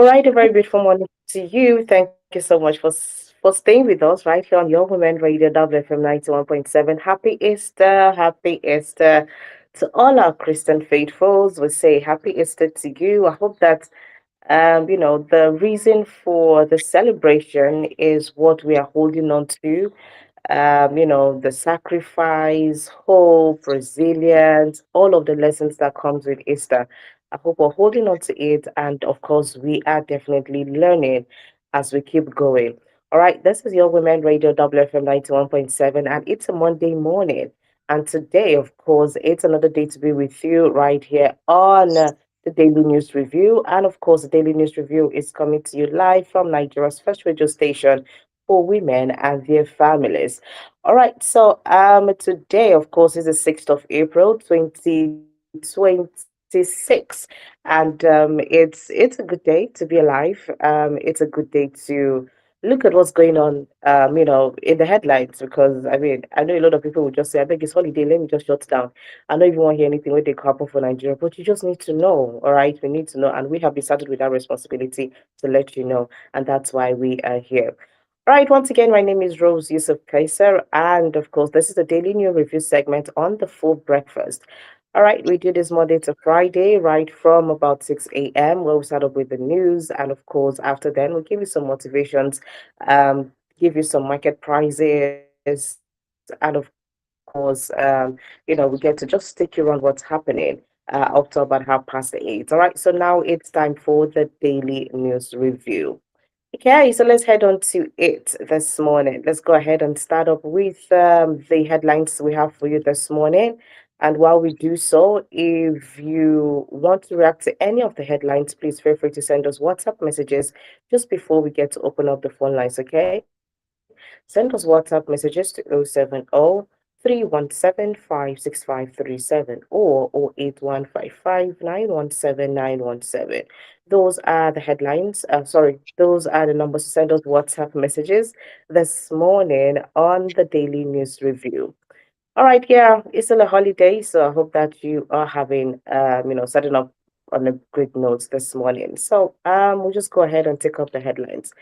All right, a very beautiful morning to you. Thank you so much for staying with us right here on Your Women Radio WFM 91.7. Happy Easter, happy Easter to all our Christian faithfuls. We say happy Easter to you. I hope that the reason for the celebration is what we are holding on to. The sacrifice, hope, resilience, all of the lessons that comes with Easter. I hope we're holding on to it, and of course, we are definitely learning as we keep going. All right, this is your Women Radio WFM 91.7, and it's a Monday morning. And today, of course, it's another day to be with you right here on the Daily News Review. And of course, the Daily News Review is coming to you live from Nigeria's first radio station for women and their families. All right, so today, of course, is the 6th of April, 2026. And it's a good day to be alive. It's a good day to look at what's going on in the headlines, because I mean, I know a lot of people would just say, I beg it's holiday, let me just shut down. I know if you want to hear anything where they happen for Nigeria, but you just need to know. All right, we need to know, and we have decided with our responsibility to let you know, and that's why we are here. Right, once again, my name is Rose Yusuf Kaiser, and of course, this is the Daily New Review segment on the full breakfast. All right, we do this Monday to Friday, right from about 6 a.m., where we start up with the news, and of course, after then, we'll give you some motivations, give you some market prices, and of course, we get to just take you around what's happening up to about 8:30. All right, so now it's time for the Daily News Review. Okay, so let's head on to it this morning. Let's go ahead and start up with the headlines we have for you this morning. And while we do so, if you want to react to any of the headlines, please feel free to send us WhatsApp messages just before we get to open up the phone lines, okay? Send us WhatsApp messages to 070-317-56537 or 08155-917-917. Those are the headlines. Those are the numbers to send us WhatsApp messages this morning on the Daily News Review. All right, yeah, it's still a holiday, so I hope that you are having, starting off on a great note this morning. So, we'll just go ahead and take up the headlines.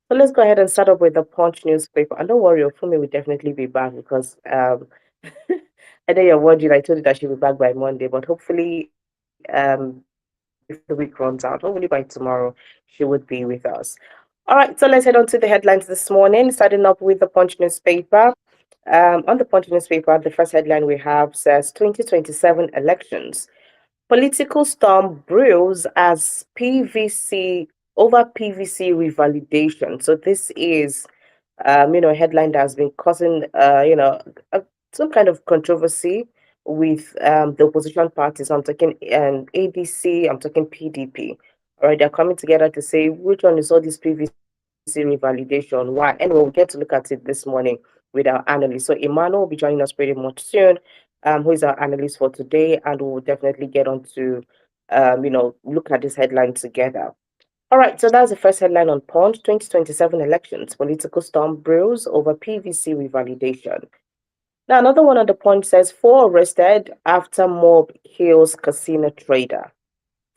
So let's go ahead and start up with the Punch newspaper. And don't worry, Ofumi will definitely be back because I know you're wondering. I told you that she'll be back by Monday, but hopefully, before the week runs out, hopefully by tomorrow, she would be with us. All right, so let's head on to the headlines this morning, starting up with the Punch newspaper. On the Punch newspaper, the first headline we have says 2027 elections. Political storm brews as PVC over PVC revalidation. So this is, a headline that has been causing, some kind of controversy with the opposition parties. I'm talking ADC, I'm talking PDP. All right, they're coming together to say which one is all this PVC revalidation. Why? Anyway, we'll get to look at it this morning with our analyst. So Emmanuel will be joining us pretty much soon, who is our analyst for today, and we'll definitely get on to, look at this headline together. All right, so that's the first headline on Punch. 2027 elections, political storm brews over PVC revalidation. Now, another one on the Punch says four arrested after mob kills casino trader.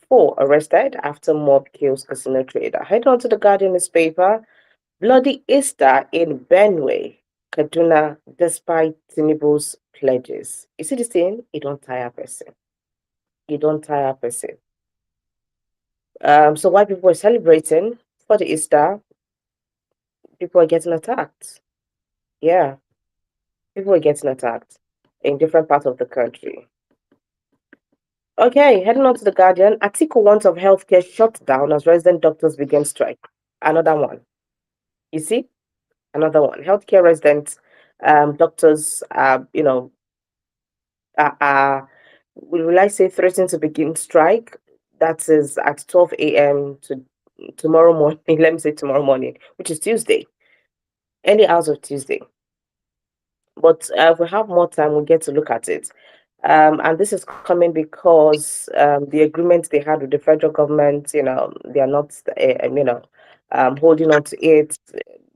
Four arrested after mob kills casino trader. Head on to the Guardian newspaper. Bloody Easter in Benue, Kaduna, despite Tinubu's pledges. You see this thing? It don't tire person. It don't tire person. So while people are celebrating for the Easter, people are getting attacked. Yeah, people are getting attacked in different parts of the country. Okay, heading on to the Guardian. Atiku wants of healthcare shut down as resident doctors begin strike. Another one. You see, another one. Healthcare residents, doctors, will I say threatening to begin strike? That is at 12 a.m. to tomorrow morning. Let me say tomorrow morning, which is Tuesday, early hours of Tuesday. But if we have more time, we'll get to look at it. And this is coming because the agreement they had with the federal government, they are not, holding on to it.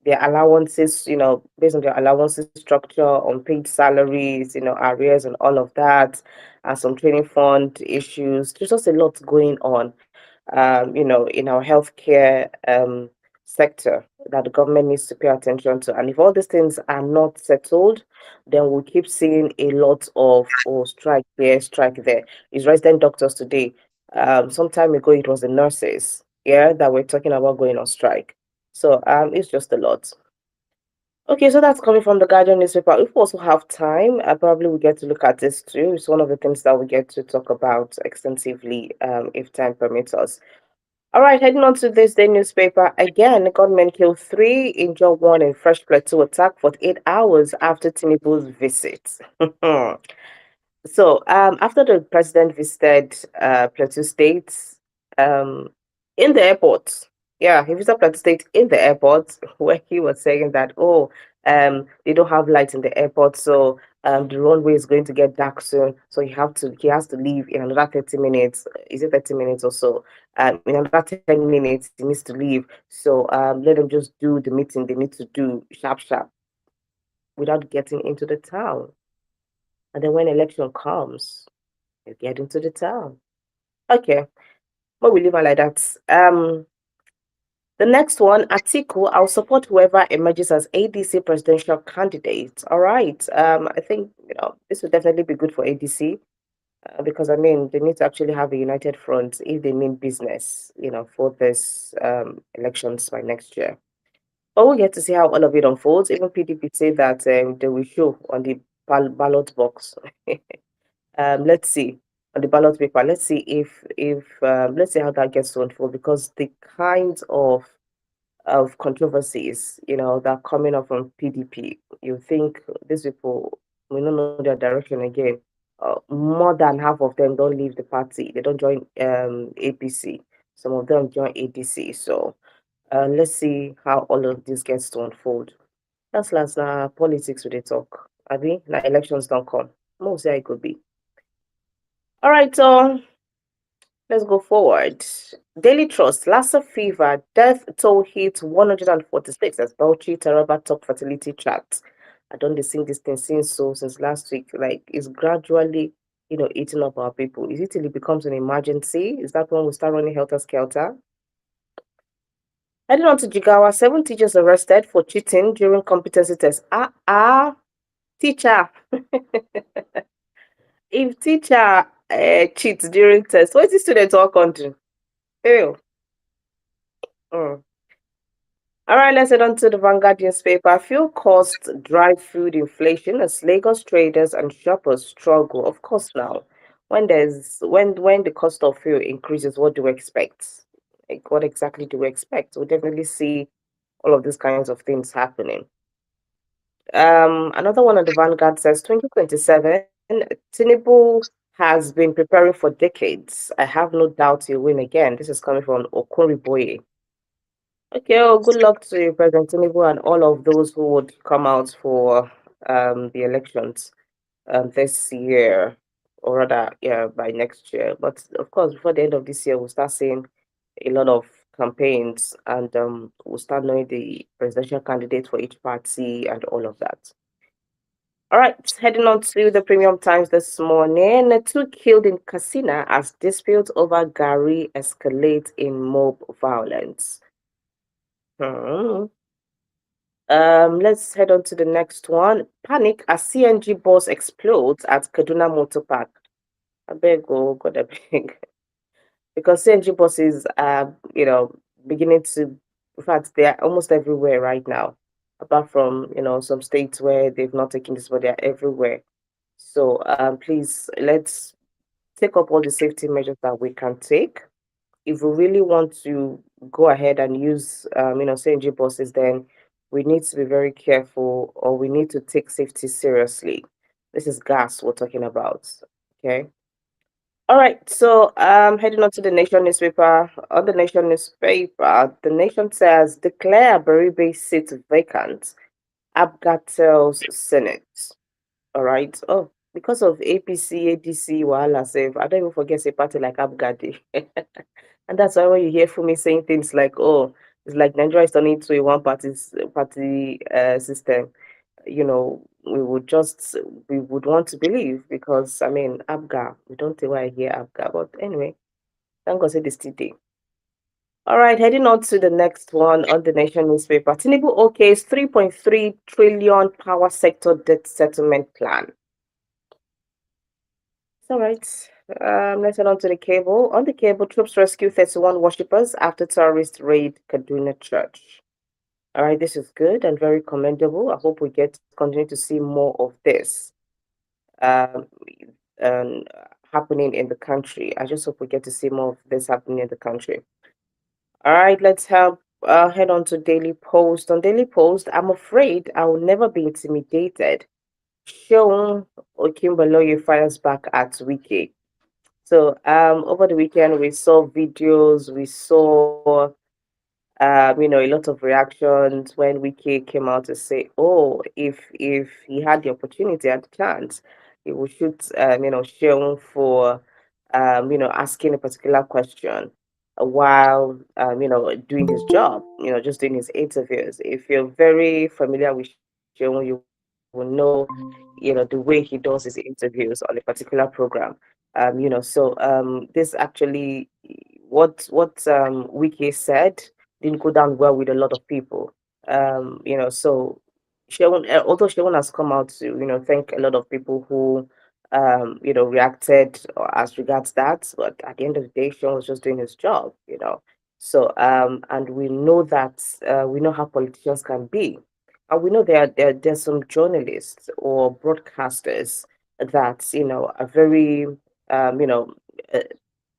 Their allowances, based on their allowances structure, unpaid salaries, arrears and all of that, and some training fund issues. There's just a lot going on. in our healthcare sector that the government needs to pay attention to. And if all these things are not settled, then we'll keep seeing a lot of strike here, strike there. It's resident doctors today. Some time ago, it was the nurses, yeah, that were talking about going on strike. So it's just a lot. Okay, so that's coming from the Guardian newspaper. If we also have time, I probably will get to look at this too. It's one of the things that we get to talk about extensively, if time permits us. All right, heading on to this day newspaper again. Gunmen killed three, injured one in fresh plateau attack 48 hours after Tinubu's visit. So, after the president visited Plateau State, um, in the airport, yeah, he visited Plateau State in the airport, where he was saying that, they don't have lights in the airport, so the runway is going to get dark soon, so he has to leave in another 30 minutes. Is it 30 minutes or so? In another 10 minutes, he needs to leave. So let them just do the meeting they need to do sharp, sharp, without getting into the town. And then when election comes, you get into the town. Okay, but we leave it like that. The next one, Atiku, I'll support whoever emerges as ADC presidential candidate. All right. I think this would definitely be good for ADC, because I mean they need to actually have a united front if they mean business, for this elections by next year. But we'll get to see how all of it unfolds. Even PDP say that they will show on the ballot box. Let's see on the ballot paper. Let's see if let's see how that gets to unfold, because the kinds of controversies that are coming up from PDP, you think these people will not know their direction again. More than half of them don't leave the party. They don't join APC. Some of them join ADC. So let's see how all of this gets to unfold. That's last politics with the talk. I mean, now elections don't come. Most say it could be. All right, so let's go forward. Daily Trust, Lassa fever, death toll hit 146 as Bauchi Taraba top fertility chart. I don't sing this thing since last week. Like, it's gradually, eating up our people. Is it till it becomes an emergency? Is that when we start running helter skelter? Heading on to Jigawa, 7 teachers arrested for cheating during competency test. Teacher. If teacher cheats during test, what is the student all country? Ew. Mm. All right, let's head on to the Vanguard newspaper. Fuel costs drive food inflation as Lagos traders and shoppers struggle. Of course, now when the cost of fuel increases, what do we expect? Like, what exactly do we expect? We'll definitely see all of these kinds of things happening. Another one on the Vanguard says 2027, Tinubu has been preparing for decades. I have no doubt he'll win again. This is coming from Okoriboye. Okay, well, good luck to President Tinubu and all of those who would come out for the elections this year, or rather, yeah, by next year. But of course, before the end of this year, we'll start seeing a lot of campaigns, and we'll start knowing the presidential candidate for each party and all of that. All right, heading on to the Premium Times this morning. 2 killed in Katsina as dispute over Gary escalate in mob violence. Hmm. Let's head on to the next one. Panic as CNG bus explodes at Kaduna Motor Park. I beg, oh God, I beg. Because CNG buses are, beginning to, in fact, they are almost everywhere right now, apart from, some states where they've not taken this, but they are everywhere. So please, let's take up all the safety measures that we can take. If we really want to go ahead and use, CNG buses, then we need to be very careful, or we need to take safety seriously. This is gas we're talking about. Okay. All right. So, heading on to the Nation newspaper. On the Nation newspaper, the Nation says declare Baribe seat vacant. Abga tells Senate. All right. Oh, because of APC, ADC, Wahala Save, I don't even forget a party like Abgadi. And that's why when you hear Fumi saying things like, oh, it's like Nigeria is turning into a party system, we would want to believe, because I mean Abga, we don't think why I hear Abga, but anyway, thank God say this today. All right, heading on to the next one on the Nation newspaper. Tinubu OK's 3.3 trillion power sector debt settlement plan. All right. Let's head on to the cable. On the cable, troops rescue 31 worshippers after terrorist raid Kaduna church. All right, this is good and very commendable. I hope we get continue to see more of this um, um, happening in the country. I just hope we get to see more of this happening in the country. All right, let's head on to Daily Post. On Daily Post, I'm afraid I will never be intimidated. Seun Okimbaloye fires back at Wiki. So over the weekend we saw videos, we saw a lot of reactions when Wiki came out to say, "Oh, if he had the opportunity, had the chance, he would shoot Seun for asking a particular question while doing his job, just doing his interviews. If you're very familiar with Seun, you will know the way he does his interviews on a particular program. This actually what Wiki said didn't go down well with a lot of people. So although Shewon has come out to thank a lot of people who reacted as regards that, but at the end of the day, Shewon was just doing his job. So and we know how politicians can be, and we know there's some journalists or broadcasters that are very um, you know uh,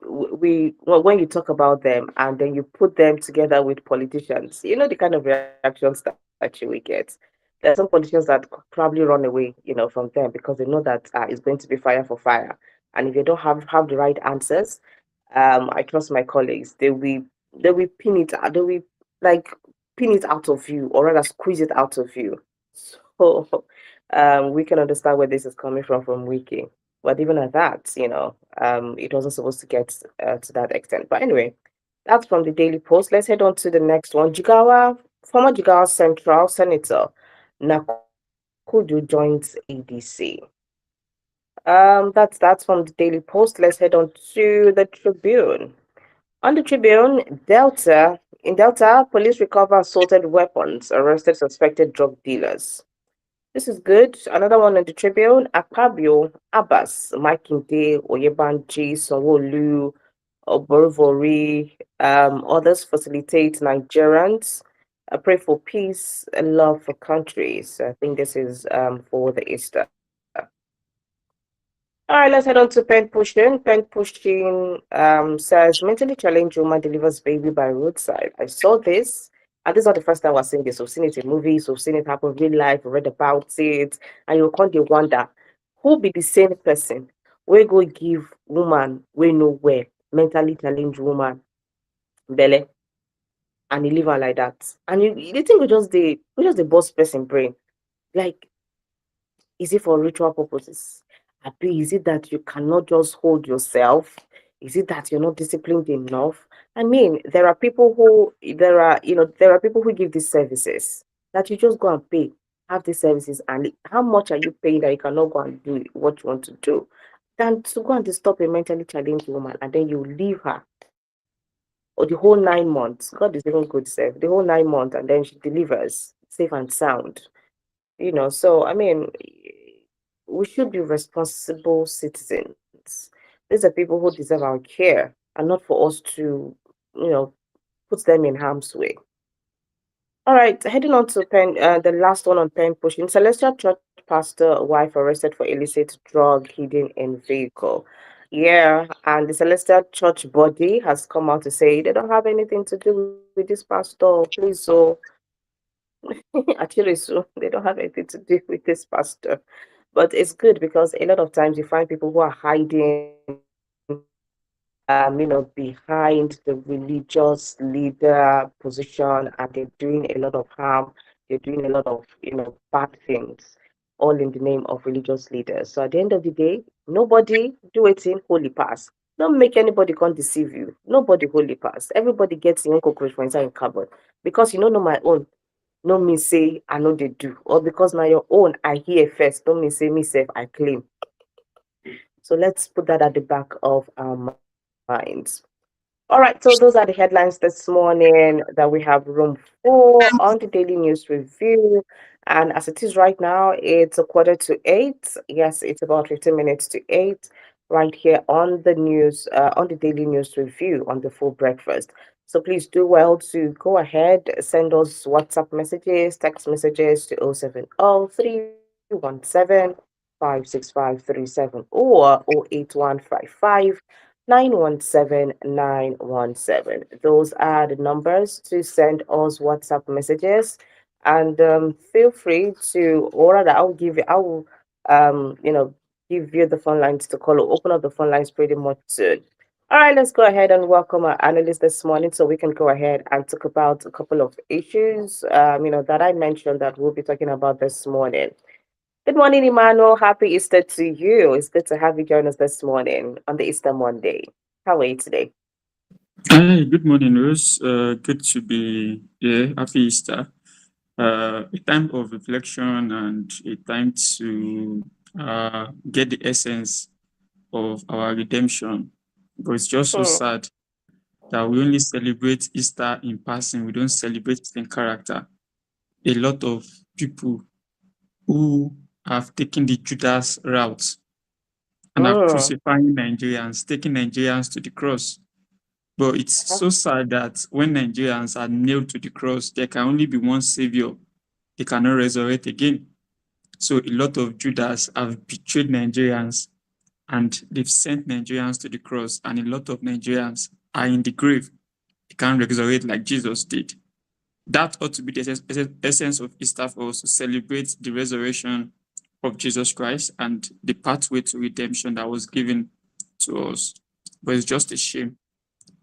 when you talk about them and then you put them together with politicians, the kind of reactions that you will get. There are some politicians that probably run away, from them because they know that it's going to be fire for fire, and if they don't have the right answers, I trust my colleagues. They will pin it out. They will like pin it out of you, or rather squeeze it out of you. So we can understand where this is coming from Wiki. But even at that, it wasn't supposed to get to that extent. But anyway, that's from the Daily Post. Let's head on to the next one. Former Jigawa Central Senator Nakudu joins ADC. That's from the Daily Post. Let's head on to the Tribune. On the Tribune, Delta, police recover assaulted weapons, arrested suspected drug dealers. This is good. Another one on the Tribune, Akpabio, Abbas, Makinde, Oyebanji, Sanwo-Olu, Oborivori, others facilitate Nigerians. Pray for peace and love for countries. I think this is for the Easter. All right, let's head on to pen pushing. Pen pushing says mentally challenged woman delivers baby by roadside. I saw this, and this is not the first time we're seeing this. We've seen it in movies, we've seen it happen in real life, we read about it, and you can't wonder who be the same person we go give woman we know where mentally challenged woman belle and he leave her like that. And you think we just the boss person brain. Like, is it for ritual purposes? Abi, is it that you cannot just hold yourself? Is it that you're not disciplined enough? I mean, there are people who give these services that you just go and pay, have these services, and how much are you paying that you cannot go and do what you want to do? Than to go and disturb a mentally challenged woman and then you leave her or the whole 9 months. God is even good, self. The whole 9 months, and then she delivers safe and sound. So I mean, we should be responsible citizens. These are people who deserve our care and not for us to, you know, put them in harm's way. All right, heading on to the last one on pen pushing. Celestial Church pastor wife arrested for illicit drug hidden in vehicle. Yeah, and the Celestial Church body has come out to say they don't have anything to do with this pastor. Please, so actually, so they don't have anything to do with this pastor. But it's good because a lot of times you find people who are hiding, behind the religious leader position, and they're doing a lot of harm. They're doing a lot of, bad things, all in the name of religious leaders. So at the end of the day, nobody do it in holy pass. Don't make anybody come deceive you. Nobody holy pass. Everybody gets your own cockroach for inside cupboard. Because you don't know my own, no mean say I know they do. Or because now your own I hear first, don't mean say me self I claim. So let's put that at the back of our minds. All right. All right, so those are the headlines this morning that we have room for on the Daily News Review. And as it is right now, it's a quarter to eight. Yes, it's about 15 minutes to eight, right here on the news, on the Daily News Review on the full breakfast. So please do well to go ahead, send us WhatsApp messages, text messages to 070 317 56537 or 08155 917 917. Those are the numbers to send us WhatsApp messages. And feel free to, or rather, I will, give you the phone lines to call or open up the phone lines pretty much soon. All right, let's go ahead and welcome our analyst this morning so we can go ahead and talk about a couple of issues, that I mentioned that we'll be talking about this morning. Good morning, Emmanuel. Happy Easter to you. It's good to have you join us this morning on the Easter Monday. How are you today? Hi, good morning, Rose. Good to be here. Happy Easter. A time of reflection and a time to get the essence of our redemption. But it's just so Hmm. sad that we only celebrate Easter in passing. We don't celebrate it in character. A lot of people who have taken the Judas route and are Mm. crucifying Nigerians, taking Nigerians to the cross. But it's Uh-huh. so sad that when Nigerians are nailed to the cross, there can only be one savior. They cannot resurrect again. So a lot of Judas have betrayed Nigerians and they've sent Nigerians to the cross, and a lot of Nigerians are in the grave. They can't resurrect like Jesus did. That ought to be the essence of Easter for us, to celebrate the resurrection of Jesus Christ and the pathway to redemption that was given to us. But it's just a shame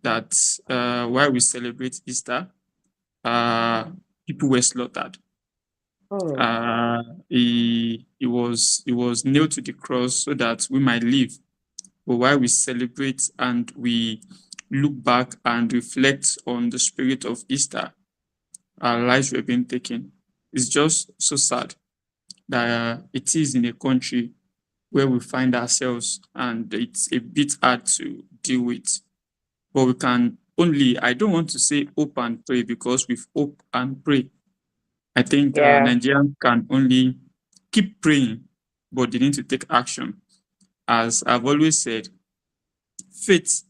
that while we celebrate Easter, uh, people were slaughtered. Mm. Uh, he was nailed to the cross so that we might live. But while we celebrate and we look back and reflect on the spirit of Easter, our lives were being taken. It's just so sad that it is in a country where we find ourselves, and it's a bit hard to deal with. But we can only, I don't want to say hope and pray, because with hope and pray, I think Yeah. Nigerians can only keep praying, but they need to take action. As I've always said, faith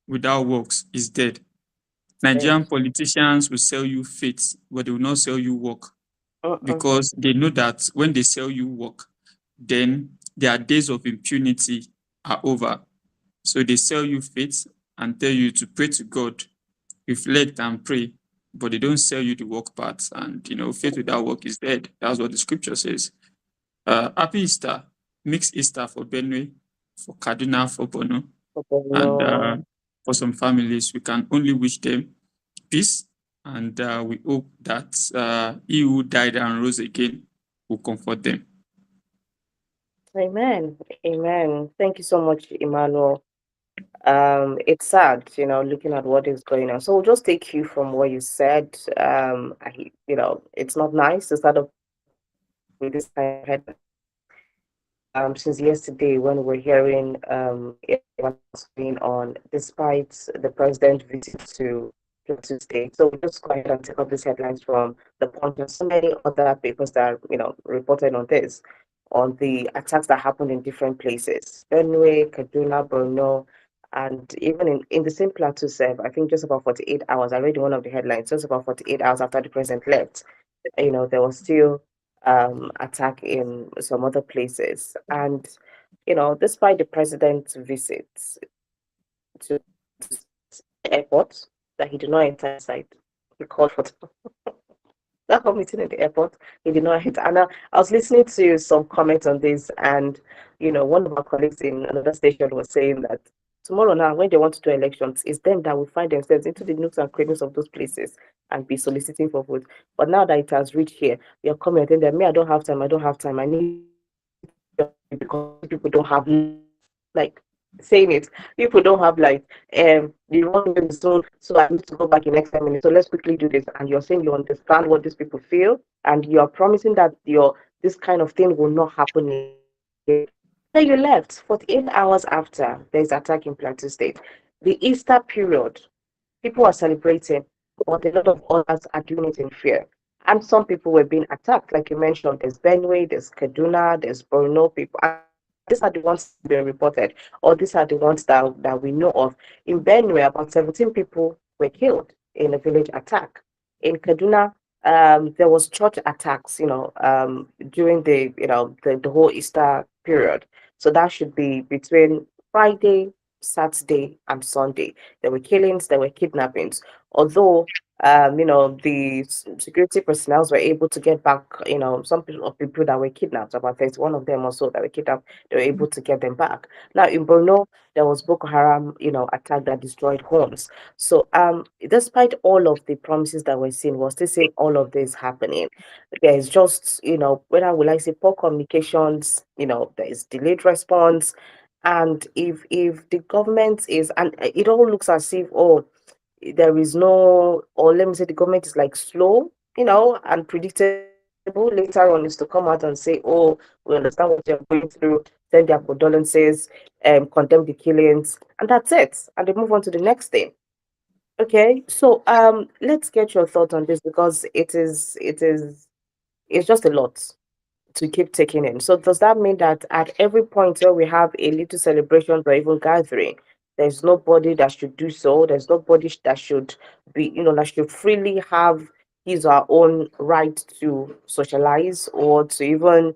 without works is dead. Nigerian Yes. politicians will sell you faith, but they will not sell you work, Uh-uh. because they know that when they sell you work, then their days of impunity are over. So they sell you faith and tell you to pray to God, reflect and pray, but they don't sell you the work part. And faith without work is dead. That's what the scripture says. Happy Easter, mixed Easter for Benue, for Kaduna, for Bono, Okay, and no. for some families. We can only wish them peace, and we hope that he who died and rose again will comfort them. Amen. Amen. Thank you so much, Emmanuel. It's sad, looking at what is going on. So we'll just take you from what you said. It's not nice to start off with this kind of headlines. Since yesterday when we're hearing what's going on, despite the president's visit to Plateau State. So we'll just go ahead and take up these headlines from the Punch and so many other papers that reported on this, on the attacks that happened in different places. Benue, Kaduna, Borno, and even in the same Plateau self, I think just about 48 hours. I read one of the headlines, just about 48 hours after the president left, there was still attack in some other places. And, despite the president's visits to the airport, that he did not enter inside, he called for that whole meeting in the airport, he did not enter. And I was listening to some comments on this, and, one of our colleagues in another station was saying that tomorrow now, when they want to do elections, it's them that will find themselves into the nooks and crannies of those places and be soliciting for votes. But now that it has reached here, you're coming and telling them, me, I don't have time, I don't have time. I need to be on the ground because people don't have light. Like saying it, people don't have light. The runway is soon, so I need to go back in next 10 minutes. So let's quickly do this. And you're saying you understand what these people feel, and you're promising that this kind of thing will not happen again. And then you left 48 hours after there's attack in Plateau State. The Easter period. People are celebrating, but a lot of others are doing it in fear. And some people were being attacked, like you mentioned. There's Benue, there's Kaduna, there's Borno people, and these are the ones that have been reported, or these are the ones that we know of. In Benue, about 17 people were killed in a village attack. In Kaduna, there was church attacks, during the whole Easter period. So that should be between Friday, Saturday, and Sunday. There were killings, there were kidnappings. Although, the security personnel were able to get back, some people that were kidnapped, about 31 of them or so that were kidnapped, they were able to get them back. Now, in Borno, there was Boko Haram, attack that destroyed homes. So, despite all of the promises that we're seeing, we're still seeing all of this happening. There is just, whether will I say poor communications, there is delayed response. And if the government is, and it all looks as if, oh, there is no, or let me say the government is like slow, and predictable. Later on is to come out and say, oh, we understand what you're going through, send their condolences, condemn the killings, and that's it. And they move on to the next thing. Okay. So let's get your thoughts on this, because it's just a lot to keep taking in. So does that mean that at every point where we have a little celebration or even gathering, there's nobody that should do so? There's nobody that should be, that should freely have his or her own right to socialize, or to even,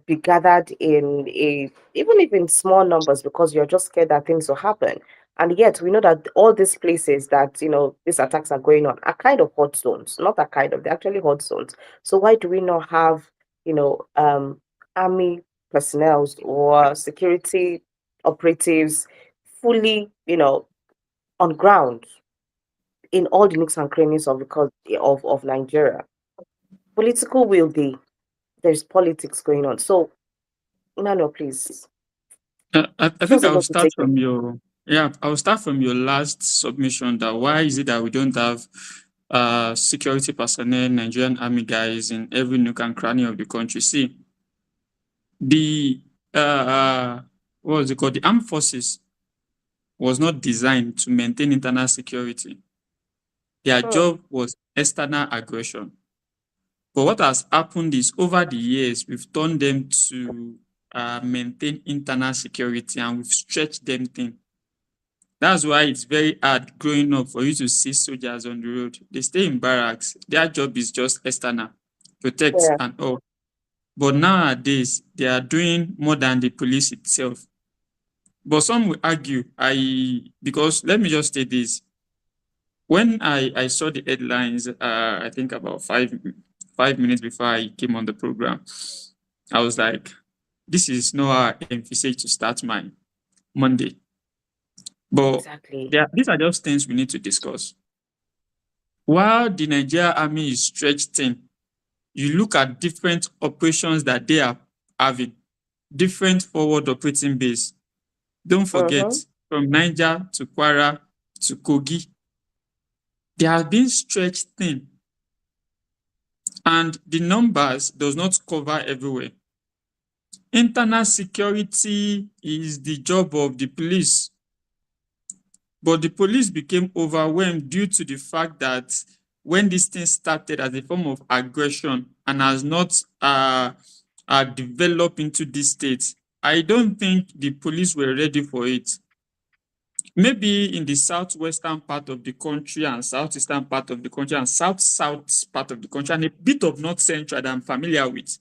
be gathered in a, even if in small numbers, because you're just scared that things will happen. And yet we know that all these places that, these attacks are going on are kind of hot zones. Not a kind of, they're actually hot zones. So why do we not have, army personnel or security operatives fully, on ground in all the nooks and crannies of the of Nigeria? Political will be, there's politics going on. So no, no, please. I Just think a I'll lot to start take from I'll start from your last submission, that why is it that we don't have security personnel, Nigerian army guys in every nook and cranny of the country? See, the what was it called? The armed forces was not designed to maintain internal security. Their in. job was external aggression. But what has happened is, over the years, we've turned them to maintain internal security, and we've stretched them thin. That's why it's very hard growing up for you to see soldiers on the road. They stay in barracks. Their job is just external, protect Yeah. and all. But nowadays, they are doing more than the police itself. But some will argue, because let me just say this. When I saw the headlines, I think about 5 minutes before I came on the program, I was like, this is not how I envisage to start my Monday. But Exactly. these are just things we need to discuss. While the Nigerian army is stretched thin, you look at different operations that they are having, different forward operating base. Don't forget, Mm-hmm. from Niger to Kwara to Kogi, they are being stretched thin. And the numbers does not cover everywhere. Internal security is the job of the police. But the police became overwhelmed due to the fact that when this thing started as a form of aggression and has not developed into this state, I don't think the police were ready for it. Maybe in the southwestern part of the country and southeastern part of the country and south part of the country and a bit of north central that I'm familiar with,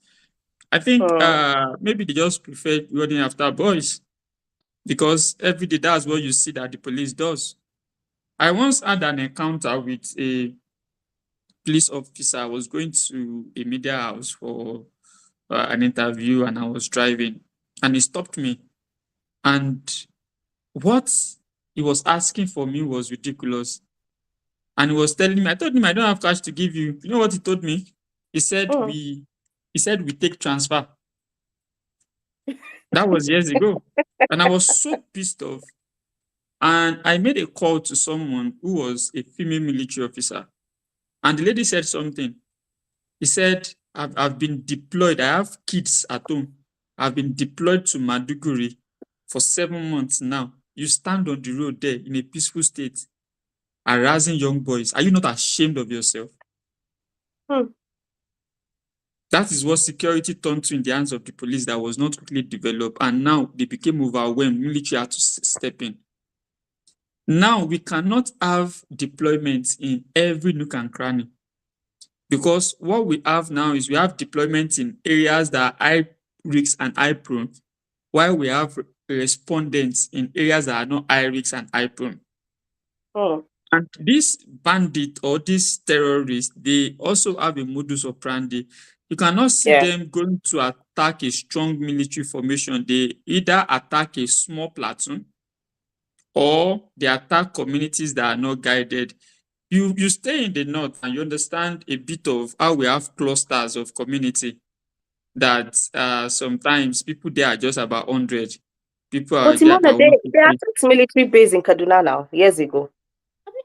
I think Mm. maybe they just prefer running after boys, because every day that's what you see that the police does. I once had an encounter with a police officer. I was going to a media house for an interview, and I was driving, and he stopped me. And what he was asking for me was ridiculous. And he was telling me, I told him I don't have cash to give you. You know what he told me? He said Mm. we take transfer. That was years ago. And I was so pissed off. And I made a call to someone who was a female military officer. And the lady said something. He said, I've been deployed. I have kids at home. I've been deployed to Maduguri for 7 months now. You stand on the road there in a peaceful state. harassing young boys. Are you not ashamed of yourself? Hmm. That is what security turned to in the hands of the police that was not quickly developed, and now they became overwhelmed. Military had to step in. Now we cannot have deployments in every nook and cranny, because what we have now is we have deployments in areas that are high risk and high prone, while we have respondents in areas that are not high risk and high prone. Hmm. And this bandit or this terrorist, they also have a modus operandi. You cannot see Yeah. them going to attack a strong military formation. They either attack a small platoon or they attack communities that are not guided. You stay in the north and you understand a bit of how we have clusters of community that sometimes people there are just about 100. People are But like Imona, they 150. attacked military base in Kaduna now, years ago.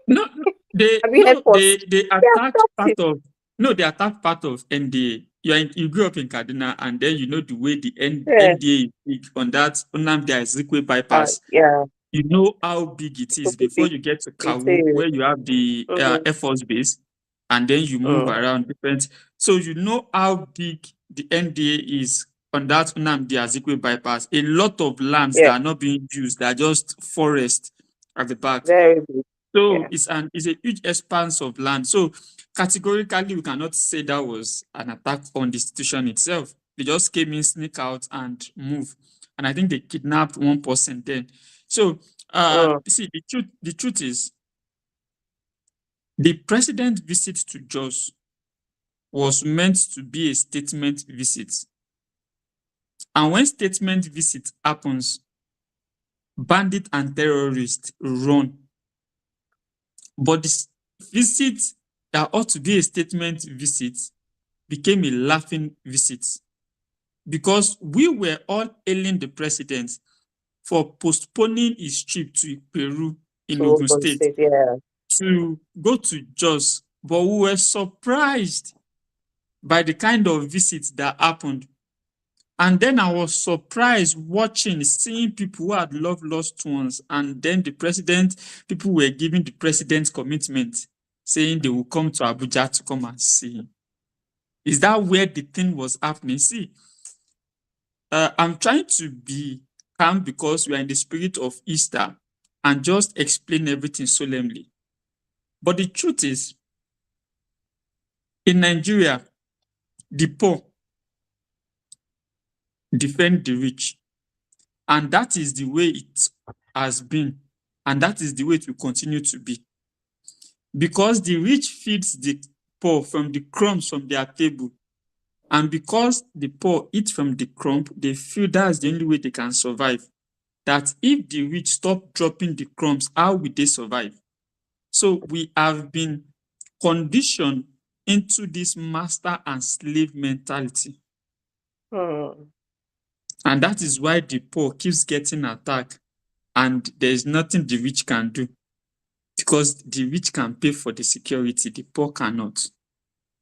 No, Have you heard post? they They attacked attacked part it. of they attacked part of NDA. You grew up in Kaduna, and then you know the way the Yeah. NDA is big on that Nnamdi Azikiwe bypass. Yeah. You know how big it So is before big. you get to It Kawu, is. where you have the Mm-hmm. Air Force base, and then you move Mm. around different. So you know how big the NDA is on that Nnamdi Azikiwe bypass. A lot of lands that Yeah. are not being used, they are just forest at the back. Very big. So Yeah. it's a huge expanse of land. So categorically, we cannot say that was an attack on the institution itself. They just came in, sneak out, and move. And I think they kidnapped one person then. So Mm. see, the truth is the president's visit to Jos was meant to be a statement visit. And when statement visit happens, bandit and terrorists run. But this visit that ought to be a statement visit became a laughing visit, because we were all hailing the president for postponing his trip to Peru in To Ogun Ogun State State. Yeah. to go to Jos. But we were surprised by the kind of visit that happened. And then I was surprised seeing people who had loved lost ones. And then people were giving the president commitment, saying they will come to Abuja to come and see him. Is that where the thing was happening? See, I'm trying to be calm because we are in the spirit of Easter and just explain everything solemnly. But the truth is, in Nigeria, the poor defend the rich. And that is the way it has been. And that is the way it will continue to be. Because the rich feeds the poor from the crumbs from their table. And because the poor eat from the crumb, they feel that's the only way they can survive. That if the rich stop dropping the crumbs, how will they survive? So we have been conditioned into this master and slave mentality. Hmm. And that is why the poor keeps getting attacked and there's nothing the rich can do, because the rich can pay for the security, the poor cannot.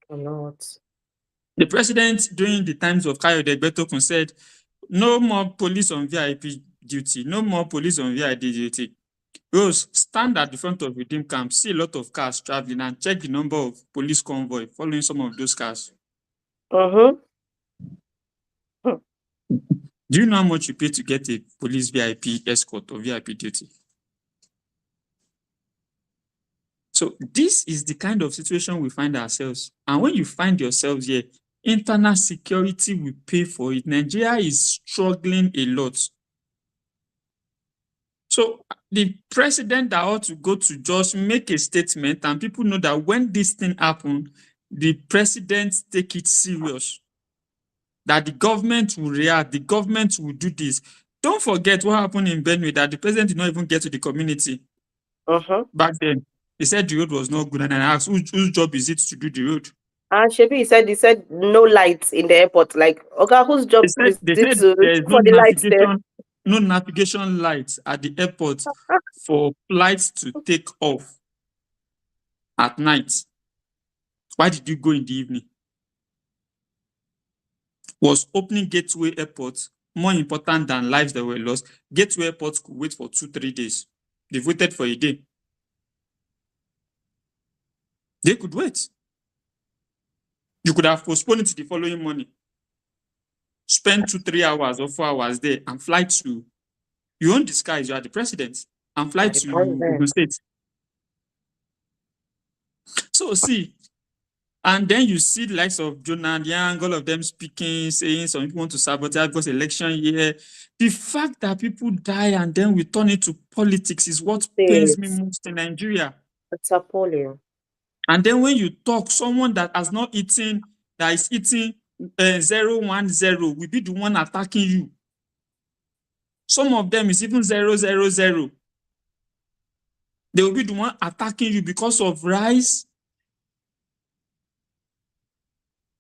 Or not. The president, during the times of Kayode Egbetokun, said, no more police on VIP duty, no more police on VIP duty. Rose, stand at the front of Redeem Camp, see a lot of cars traveling, and check the number of police convoy following some of those cars. Mm-hmm. Hmm. Do you know how much you pay to get a police VIP escort or VIP duty? So this is the kind of situation we find ourselves. And when you find yourselves here, internal security will pay for it. Nigeria is struggling a lot. So the president that ought to go to just make a statement, and people know that when this thing happens, the president take it serious. That the government will react, the government will do this. Don't forget what happened in Benue, that the president did not even get to the community Mm-hmm. back then. He said the road was not good, and I asked, whose job is it to do the road? And Shebi, he said no lights in the airport. Like, okay, whose job is They it said to there is look for the lights there? no navigation lights at the airport for flights to take off at night. Why did you go in the evening? Was opening Gateway Airport more important than lives that were lost? Gateway Airport could wait for 2-3 days. They waited for a day. They could wait. You could have postponed it to the following morning, spend 2-3 hours or 4 hours there, and fly to. You own the skies. You are the president, and fly At the to president. Ogun State. So see, and then you see the likes of Jonah Yang, all of them speaking, saying some people want to sabotage because election year. The fact that people die and then we turn it to politics is what pains me most in Nigeria. It's appalling. And then when you talk, someone that has not eaten, that is eating 010 will be the one attacking you. Some of them is even 000. They will be the one attacking you because of rice.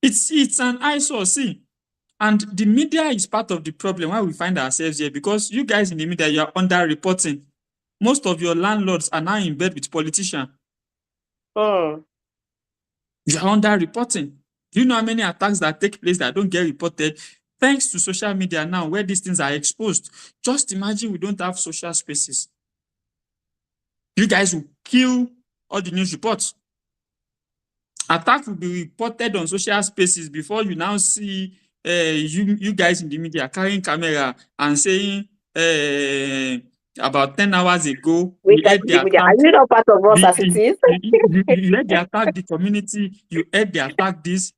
It's an eyesore, see. And the media is part of the problem why we find ourselves here, because you guys in the media, you are underreporting. Most of your landlords are now in bed with politicians. Mm. You are underreporting. Do you know how many attacks that take place that don't get reported? Thanks to social media now, where these things are exposed. Just imagine we don't have social spaces. You guys will kill all the news reports. Attack will be reported on social spaces before you now see you guys in the media carrying camera and saying about 10 hours ago, We we guys heard in the the media. Are attack. you not part of us as it is? You heard the attack the community, you heard the attack this.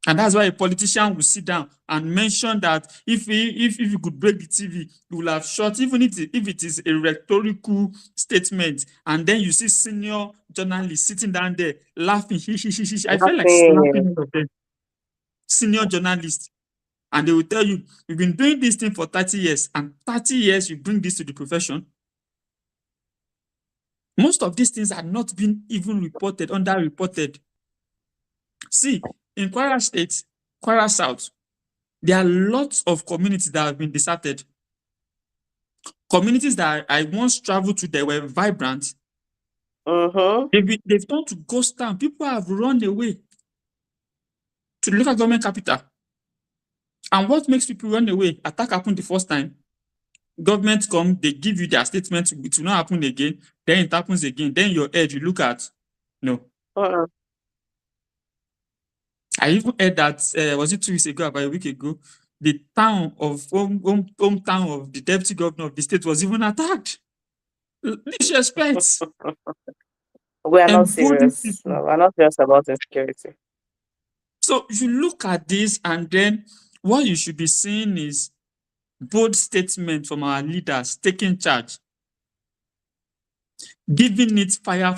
And that's why a politician will sit down and mention that if you could break the TV, you will have shot, even if it is a rhetorical statement. And then you see senior journalists sitting down there laughing. I felt like slapping Nothing. all of them. Senior journalists. And they will tell you, we've been doing this thing for 30 years, and 30 years you bring this to the profession. Most of these things are not being even reported, underreported. See, in Kwara State, Kwara South, there are lots of communities that have been deserted. Communities that I once traveled to, they were vibrant. They've turned to ghost town. People have run away to the local government capital. And what makes people run away? Attack happened the first time. Government come, they give you their statement, it will not happen again. Then it happens again. Then your head, you look at, no. I even heard that, was it 2 weeks ago, about a week ago, the town of hometown of the deputy governor of the state was even attacked. Disrespect. We are not Embolden serious. people. No, we're not serious about insecurity. So you look at this, and then what you should be seeing is bold statement from our leaders taking charge, giving it fire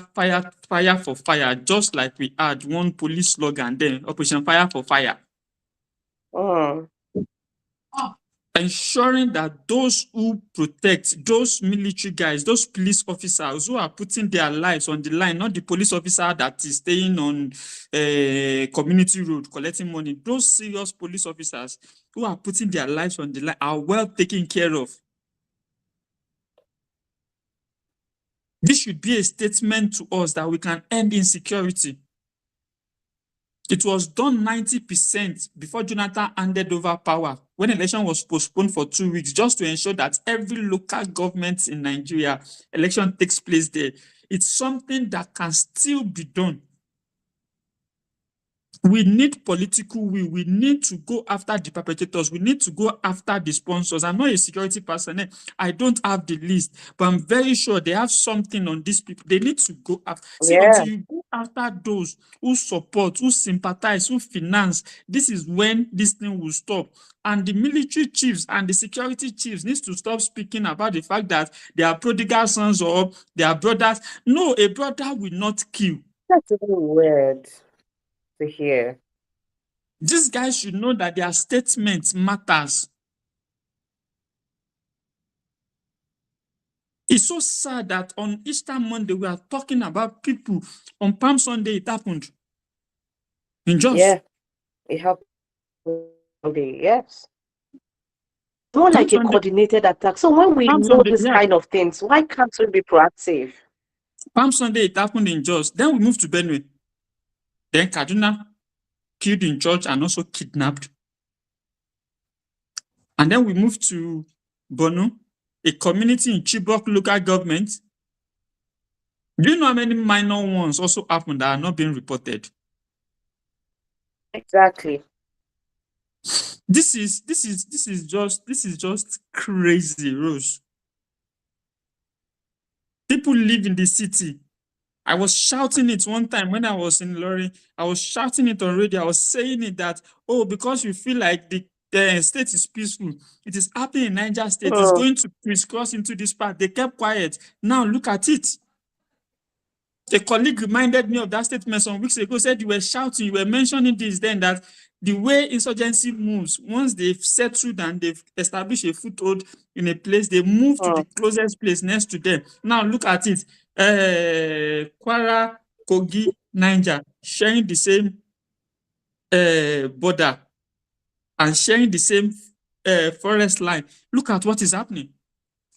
for fire, just like we had one police slogan then, Operation Fire for Fire. Ensuring that those who protect, those military guys, those police officers who are putting their lives on the line, not the police officer that is staying on community road collecting money, those serious police officers who are putting their lives on the line are well taken care of. This should be a statement to us that we can end insecurity. It was done 90% before Jonathan handed over power, when election was postponed for 2 weeks, just to ensure that every local government in Nigeria, election takes place there. It's something that can still be done. We need political will. We need to go after the perpetrators. We need to go after the sponsors. I'm not a security person. I don't have the list, but I'm very sure they have something on these people. They need to go after. See, until you go after those who support, who sympathize, who finance, this is when this thing will stop. And the military chiefs and the security chiefs needs to stop speaking about the fact that they are prodigal sons or they are brothers. No, a brother will not kill. That's really weird to hear. These guys should know that their statement matters. It's so sad that on Easter Monday, we are talking about people. On Palm Sunday, it happened. In Jos. Yeah, it happened. Yes. More Palm like a Sunday, coordinated attack. So when we Palm know Sunday, this yeah. kind of things, why can't we be proactive? Palm Sunday, it happened in Jos. Then we moved to Benue. Then Kaduna, killed in church and also kidnapped. And then we moved to Borno, a community in Chibok local government. Do you know how many minor ones also happen that are not being reported? Exactly. This is just crazy, Rose. People live in the city. I was shouting it one time when I was in Lorry. I was shouting it on radio. I was saying it that, oh, because you feel like the state is peaceful, it is happening in Niger State. It's Hmm. going to crisscross into this part. They kept quiet. Now look at it. A colleague reminded me of that statement some weeks ago, said you were shouting, you were mentioning this then, that the way insurgency moves, once they've settled and they've established a foothold in a place, they move to Hmm. the closest place next to them. Now look at it. Kwara, Kogi, Niger, sharing the same border and sharing the same forest line. Look at what is happening.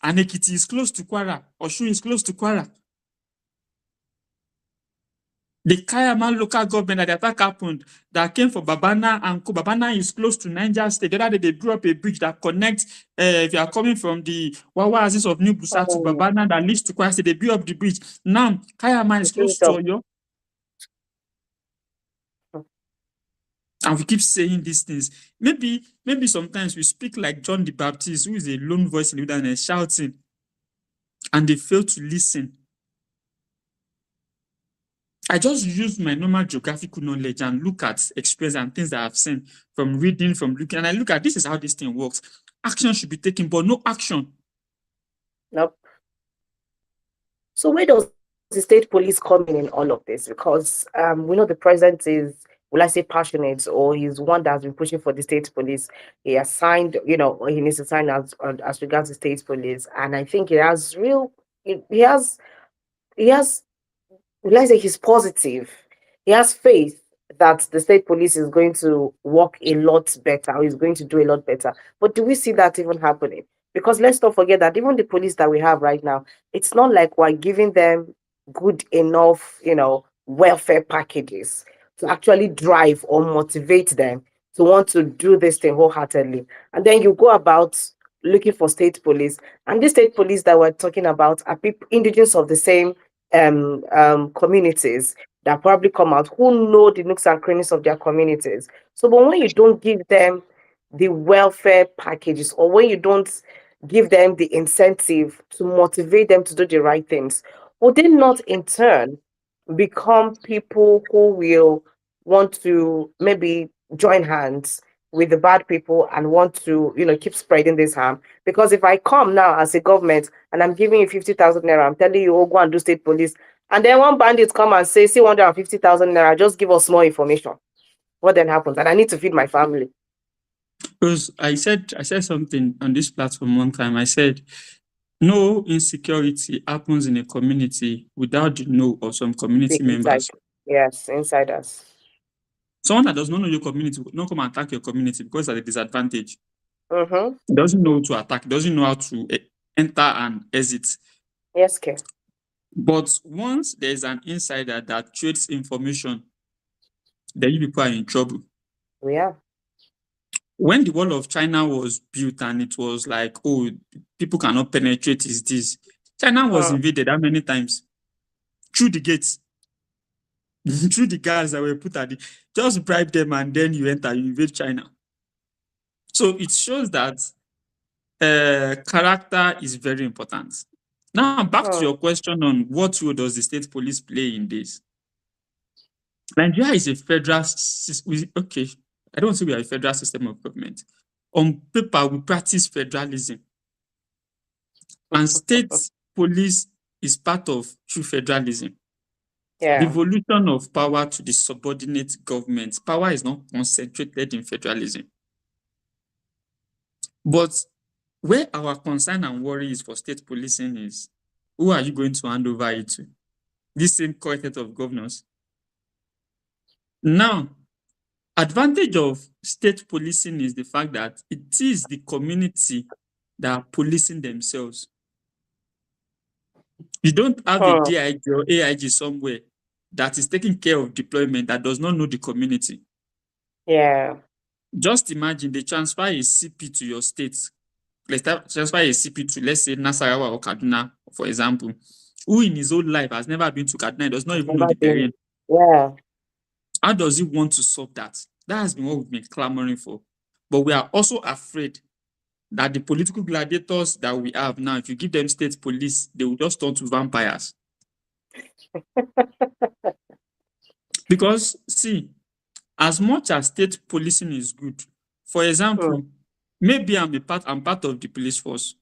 And Ekiti is close to Kwara. Osun is close to Kwara. The Kayama local government that the attack happened, that came from Babana and Co. Babana is close to Niger State. The other day, they blew up a bridge that connects, if you are coming from the Wawa Axis of New Busa to Hmm. Babana that leads to Kwara State, they blew up the bridge. Now, Kayama You is blew close it to up. Oyo. Hmm. And we keep saying these things. Maybe sometimes we speak like John the Baptist, who is a lone voice in the wilderness, shouting, and they fail to listen. I just use my normal geographical knowledge and look at experience and things that I've seen from reading, from looking, and I look at this is how this thing works. Action should be taken, but no action. Nope. So where does the state police come in all of this? Because we know the president is, will I say, passionate, or he's one that's been pushing for the state police. He has signed, he needs to sign as regards the state police, and I think he has real, he has will I say he's positive. He has faith that the state police is going to work a lot better, or is going to do a lot better. But do we see that even happening? Because let's not forget that even the police that we have right now, it's not like we're giving them good enough, welfare packages to actually drive or motivate them to want to do this thing wholeheartedly. And then you go about looking for state police, and the state police that we're talking about are people indigenous of the same communities that probably come out who know the nooks and crannies of their communities. So, but when you don't give them the welfare packages, or when you don't give them the incentive to motivate them to do the right things, would they not in turn become people who will want to maybe join hands with the bad people and want to, keep spreading this harm? Because if I come now as a government and I'm giving you 50,000 naira, I'm telling you, oh, go and do state police. And then one bandit come and say, see, 150,000 naira, just give us more information. What then happens? And I need to feed my family. Because I said something on this platform one time. I said, no insecurity happens in a community without the know of some The community inside. members. Yes, insiders. Someone that does not know your community will not come and attack your community because at a disadvantage. Mm-hmm. He doesn't know who to attack, he doesn't know how to enter and exit. Yes, okay. But once there's an insider that trades information, then you people are in trouble. We are. When the wall of China was built and it was like, oh, people cannot penetrate is this. China was Hmm. invaded how many times? Through the gates, through the guards that were put at the, just bribe them and then you enter, you invade China. So it shows that character is very important. Now, back to Hmm. your question on what role does the state police play in this? Nigeria is a federal system. Okay, I don't say we are a federal system of government. On paper, we practice federalism, and state police is part of true federalism. Yeah. Devolution of power to the subordinate government. Power is not concentrated in federalism. But where our concern and worry is for state policing is, who are you going to hand over it to? This same quartet of governors. Now, advantage of state policing is the fact that it is the community that are policing themselves. You don't have a Hmm. DIG or AIG somewhere that is taking care of deployment that does not know the community. Yeah. Just imagine they transfer a CP to your state. Let's transfer a CP to, let's say, Nasarawa or Kaduna, for example, who in his own life has never been to Kaduna, does not I've even know never the been. terrain. Yeah. How does he want to solve that? That has been what we've been clamoring for. But we are also afraid that the political gladiators that we have now, if you give them state police, they will just turn to vampires. Because, see, as much as state policing is good, for Hmm. example, maybe I'm part of the police force,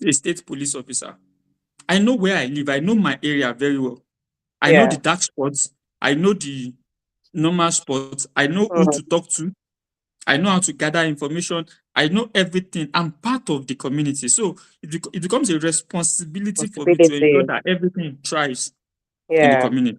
a state police officer. I know where I live. I know my area very well. I know the Yeah. dark spots. I know the normal spots. I know who Hmm. to talk to. I know how to gather information. I know everything. I'm part of the community. So it becomes a responsibility for me to ensure Possibility. that everything thrives in the Yeah. community.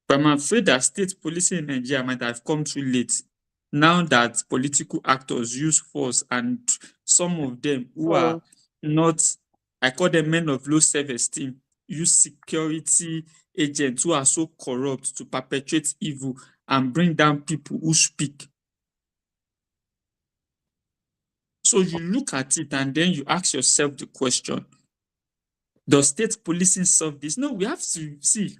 But I'm afraid that state policing in Nigeria might have come too late. Now that political actors use force, and some of them who Hmm. are not, I call them men of low self-esteem, use security agents who are so corrupt to perpetrate evil and bring down people who speak. So you look at it and then you ask yourself the question, does state policing solve this? No, we have to see.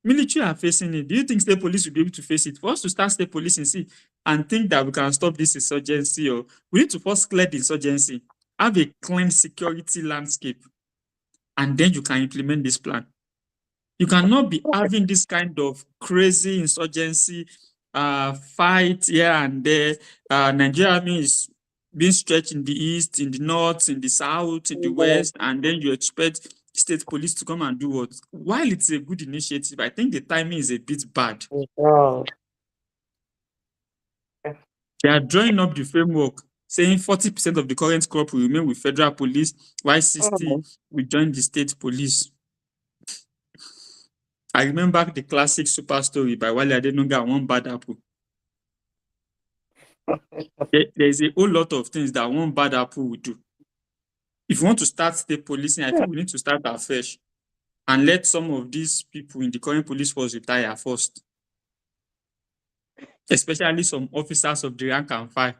Military are facing it. Do you think state police will be able to face it? For us to start state policing, see, and think that we can stop this insurgency, or we need to first clear the insurgency, have a clean security landscape, and then you can implement this plan. You cannot be having this kind of crazy insurgency fight here and there. Nigeria army is being stretched in the east, in the north, in the south, in the Hmm. west, and then you expect state police to come and do what? While it's a good initiative, I think the timing is a bit bad. Wrong. They are drawing up the framework saying 40% of the current crop will remain with federal police, while 60 Hmm. will join the state police. I remember the classic super story by Wale Adenuga, One Bad Apple. There's a whole lot of things that one bad apple will do. If you want to start state policing, I think we need to start afresh and let some of these people in the current police force retire first, especially some officers of the rank and file.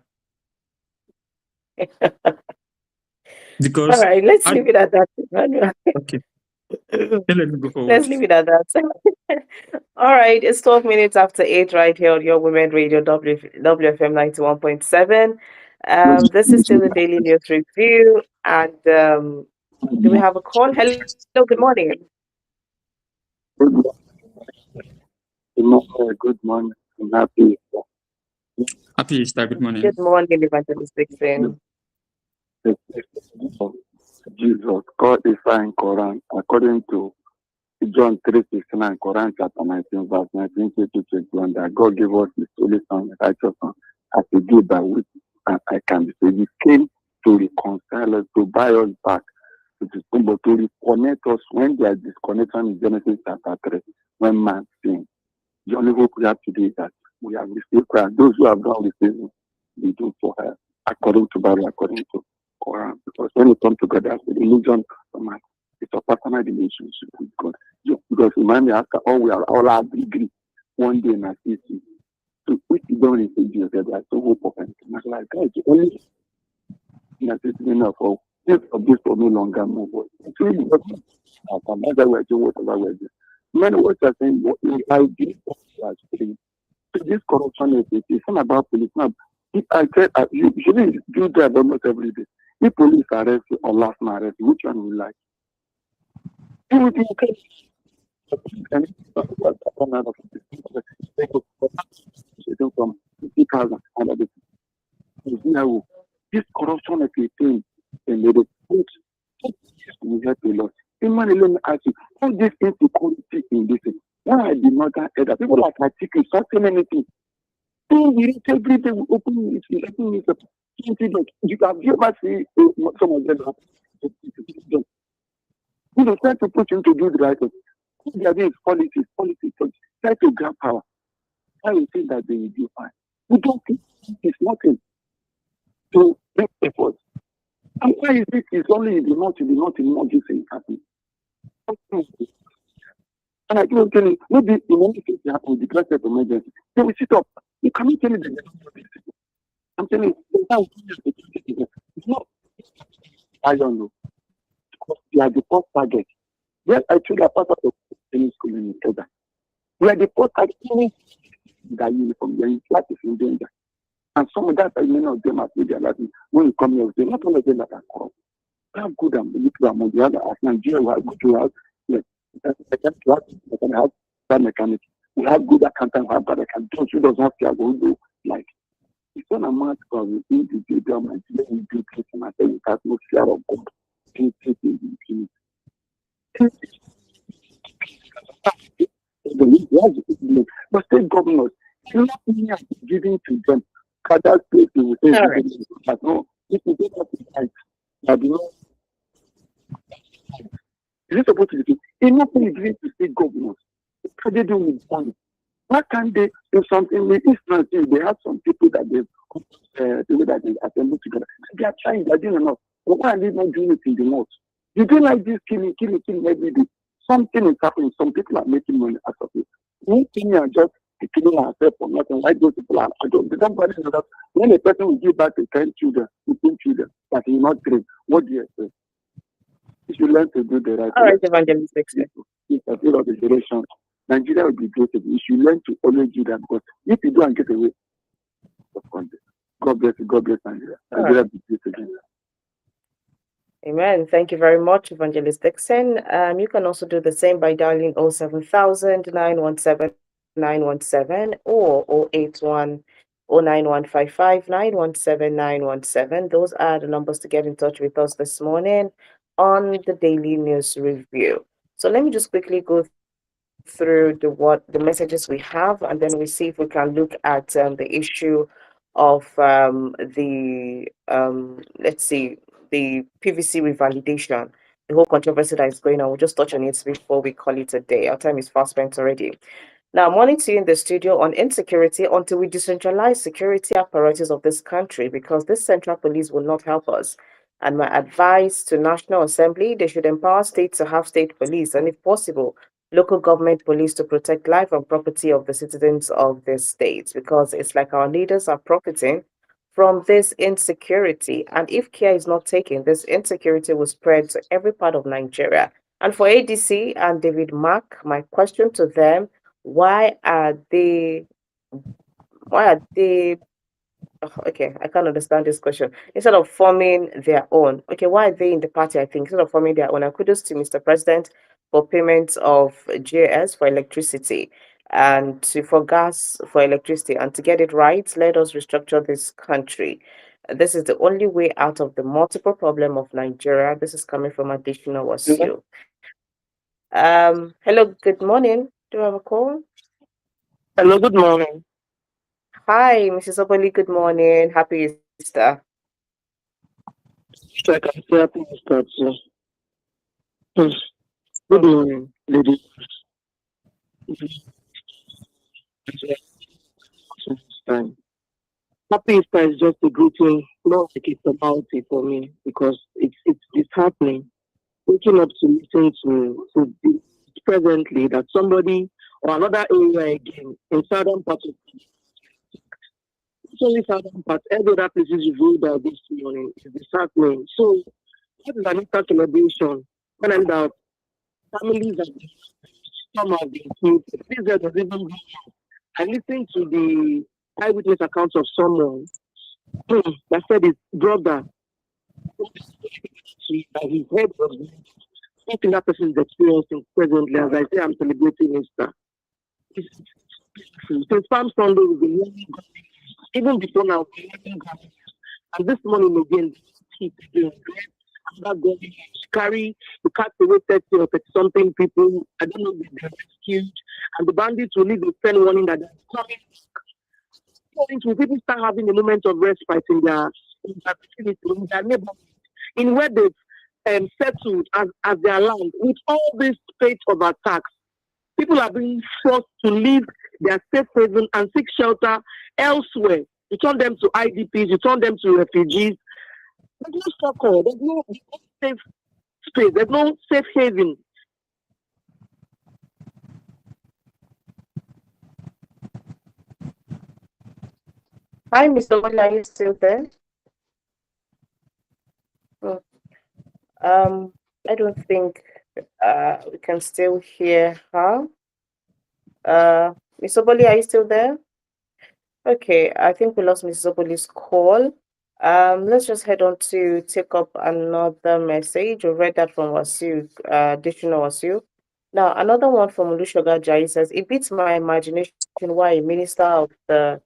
All Because, right, let's I, leave it at that, Emmanuel. okay, then let me go forward. Let's leave it at that. All right, it's 12 minutes after 8 right here on your Women Radio WFM 91.7. This is still the Daily News Review. And do we have a call? Hello, good morning. Good good morning. I'm happy. Happy Easter, good morning. Good morning, Evangelist Dixon. Jesus, God is in Quran according to John 3:69, Quran chapter 19, verse 19 to 21, that God gave us His holy Son, righteous Son, as a gift by which I can be saved. He came to reconcile us, to buy us back to the Son, but to reconnect us when there is disconnection in Genesis chapter 3, when man sinned. The only hope we have today is that we have received Christ. Those who have not received Him, we do for her, according to Bible, according to Quran. Because when it comes together as a religion, it's a personal relationship with God. Because remind me, after all, we are all have degree one day in our city. So if you don't receive Jesus, there is no hope of anything. Like God, the only thing that is enough for this of this will no longer move. It's really what whether we're doing whatever we're doing. Many words are saying, what I did was free. So this corruption is it's not about police. Now, if I said, you shouldn't do that almost every day. If police arrest you or last man arrest you, which one will you like? You would from 50,000 and everything. This corruption is a thing, and they put we help a lot. Let me ask you, all this insecurity in this thing, why I did not hear that? People like Atiku, so many things. We read every day, we open it, we open it up. You have ever seen some of them who they try to put him to do the right thing. They are doing politics, try to grab power. Why you think that they will do fine? We don't think it's nothing to make efforts. And why is it it's only in the north, in more this thing happening? And I can tell you, maybe in any case they happen with the class of emergency, they will sit up. You cannot tell me that they don't know this. I'm telling you, it's not, I don't know. We are the first target. Yes, I told you part of the training school in Ikeja. We are the first target. Even that uniform, their life is in danger. And some of that, many of them are with their life. When you come here, not all of them that are corrupt. We have good and little among the other. As Nigeria, we have good to have, yes, we have bad mechanics. We have good accountants, we have bad accountants. Those who does not fear going to like. It's not a matter of the individual and we do things and I say you have no fear of God. But state governors, nothing is given to them. That place they will say, All right. but no, if you get that right, that you know, is it supposed to be? Nothing is given to state governors. What they do with money? Why can't they do something? In instance, they have some people that they people that they assemble together. They are trying, they are doing enough. But why are they not doing it in the north? You do like this killing every day. Something is happening. Some people are making money out of it. One thing are just killing ourselves for nothing. Why those people are? I don't. They don't bother that when a person will give back to 10 children, 15 children, that he will not drink. What do you expect? You should learn to do the right All thing. right, Evangelist Dixon. It's a bit of the generation. Nigeria will be great. You should learn to always do that because if you do and get away, God bless you. God bless Nigeria. Nigeria will be great again. Amen. Thank you very much, Evangelist Dixon. You can also do the same by dialing 07000 or 081 09155 Those are the numbers to get in touch with us this morning on the Daily News Review. So let me just quickly go through the messages we have, and then we see if we can look at the issue of let's see, the PVC revalidation, the whole controversy that is going on. We'll just touch on it before we call it a day. Our time is fast spent already. Now, morning to you in the studio on insecurity until we decentralize security apparatus of this country, because this central police will not help us. And my advice to National Assembly, they should empower states to have state police, and if possible, local government police to protect life and property of the citizens of their states, because it's like our leaders are profiting from this insecurity. And if care is not taken, this insecurity will spread to every part of Nigeria. And for ADC and David Mark, my question to them, why are they okay, I can't understand this question. Instead of forming their own, okay, why are they in the party? I think instead of forming their own, and kudos to Mr. President for payments of GS for electricity and for gas for electricity. And to get it right, let us restructure this country. This is the only way out of the multiple problem of Nigeria. This is coming from additional Wasio. Hello, good morning. Do you have a call? Hello, good morning. Hi, Mrs. Oboli, good morning. Happy Easter. I can say happy Easter too. Good morning, ladies. Happy Easter is just a greeting, not like it's about it for me because it's happening. Waking up to listen to the, presently that somebody or another area again in southern part of only southern part, every other places you go out this morning is happening. So what is an Easter celebration? When I'm out, families have some have been killed. This girl was even go. I listened to the eyewitness accounts of someone that said his brother that his head was something that person is experiencing presently. As I say, I'm celebrating Easter. Since Palm Sunday, we've been learning God. Even before now, we've been learning God. And this morning again, he's doing that God carry the cast away 30 or 30 something people. I don't know if they're rescued. And the bandits will leave a fair warning that they're coming. When people start having a moment of respite in their facility, in their neighborhood, in where they've settled as their land, with all this spate of attacks, people are being forced to leave their safe haven and seek shelter elsewhere. You turn them to IDPs, you turn them to refugees. There's no structure, there's no safe space, there's no safe haven. Hi, Mr. Woodley, are you still there? Hmm. Um, I don't think we can still hear her. Miss Oboli, are you still there? Okay, I think we lost Mrs. Oboli's call. Let's just head on to take up another message. We read that from Wasu, additional Wasu. Now, another one from Olusoga Jai says, it beats my imagination why a minister of the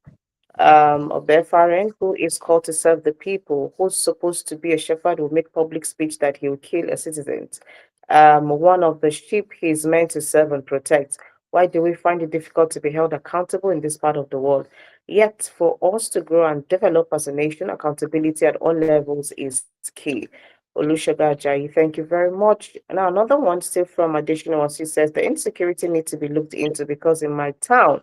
FRN, who is called to serve the people, who's supposed to be a shepherd, will make public speech that he will kill a citizen, one of the sheep he's meant to serve and protect. Why do we find it difficult to be held accountable in this part of the world? Yet, for us to grow and develop as a nation, accountability at all levels is key. Olushega Ajayi, thank you very much. Now, another one still from Additional, she says the insecurity needs to be looked into because in my town,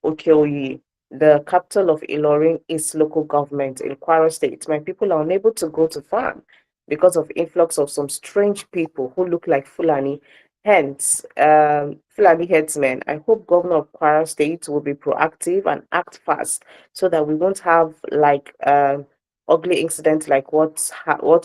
Okeoyi, the capital of Ilorin is local government in Kwara State. My people are unable to go to farm because of influx of some strange people who look like Fulani. Hence, Fulani headsmen. I hope Governor of Kwara State will be proactive and act fast so that we won't have like ugly incidents like what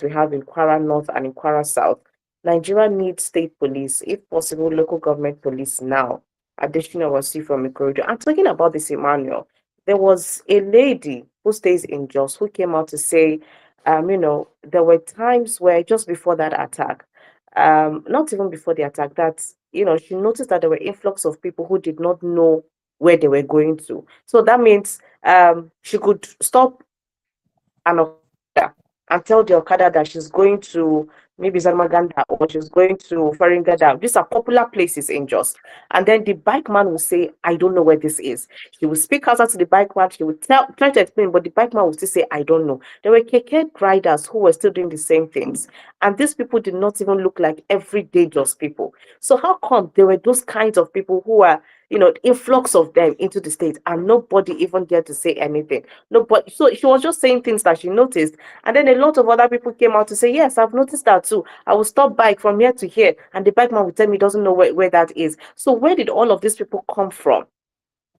we have in Kwara North and in Kwara South. Nigeria needs state police, if possible, local government police now. Additional was see from Ikorodu. I'm talking about this, Emmanuel. There was a lady who stays in Jos who came out to say, there were times where just before that attack, not even before the attack, that she noticed that there were influx of people who did not know where they were going to. So that means she could stop an Okada and tell the Okada that she's going to maybe Zarmaganda or she's going to Faringada. These are popular places in Jos. And then the bike man will say, I don't know where this is. She will speak out to the bike man. She will try to explain, but the bike man will still say, I don't know. There were keke riders who were still doing the same things. And these people did not even look like everyday Jos people. So how come there were those kinds of people who are, influx of them into the state and nobody even dared to say anything? Nobody. So she was just saying things that she noticed. And then a lot of other people came out to say, yes, I've noticed that too. I will stop bike from here to here. And the bike man will tell me he doesn't know where that is. So where did all of these people come from?